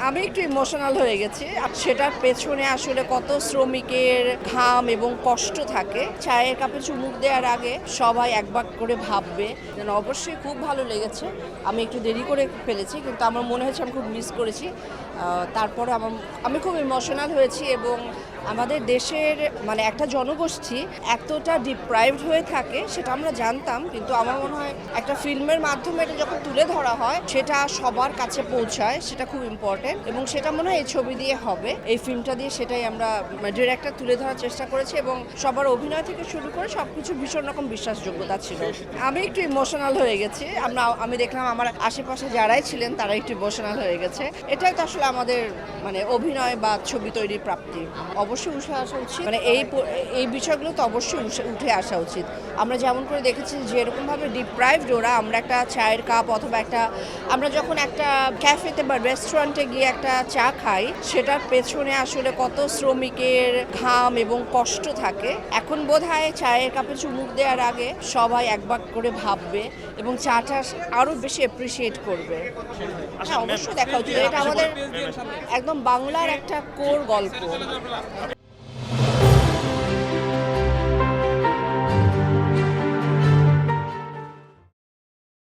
আমি একটু ইমোশনাল হয়ে গেছি। সেটার পেছনে আসলে কত শ্রমিকের ঘাম এবং কষ্ট থাকে। চায়ের কাপে চুমুক দেওয়ার আগে সবাই একবার করে ভাববে। অবশ্যই খুব ভালো লেগেছে। আমি একটু দেরি করে ফেলেছি, কিন্তু আমার মনে হয়েছে আমি খুব মিস করেছি। তারপরে আমি খুব ইমোশনাল হয়েছি এবং আমাদের দেশের মানে একটা জনগোষ্ঠী এতটা ডিপ্রাইভড হয়ে থাকে সেটা আমরা জানতাম, কিন্তু আমার মনে হয় একটা ফিল্মের মাধ্যমে এটা যখন তুলে ধরা হয় সেটা সবার কাছে পৌঁছায়, সেটা খুব ইম্পর্টেন্ট এবং সেটা মনে হয় এই ছবি দিয়ে হবে। এই ফিল্মটা দিয়ে সেটাই আমরা ডিরেক্টর তুলে ধরার চেষ্টা করেছি এবং সবার অভিনয় থেকে শুরু করে সবকিছু ভীষণ রকম বিশ্বাসযোগ্যতা ছিল। আমি একটু ইমোশনাল হয়ে গেছি। আমি দেখলাম আমার আশেপাশে যারাই ছিলেন তারা একটু ইমোশনাল হয়ে গেছে। এটাই তো আসলে আমাদের মানে অভিনয় বা ছবি তৈরির প্রাপ্তি। অবশ্যই উঠে আসা উচিত, মানে এই বিষয়গুলো তো অবশ্যই উঠে আসা উচিত। আমরা যেমন করে দেখেছি যে এরকমভাবে ডিপ্রাইভড ওরা, আমরা একটা চায়ের কাপ অথবা আমরা যখন একটা ক্যাফেতে বা রেস্টুরেন্টে গিয়ে একটা চা খাই, সেটার পেছনে আসলে কত শ্রমিকের ঘাম এবং কষ্ট থাকে। এখন বোধহয় চায়ের কাপে চুমুক দেওয়ার আগে সবাই একবার করে ভাববে এবং চাটা আরো বেশি অ্যাপ্রিসিয়েট করবে। অবশ্যই দেখা উচিত। এটা আমাদের একদম বাংলার একটা কোর গল্প।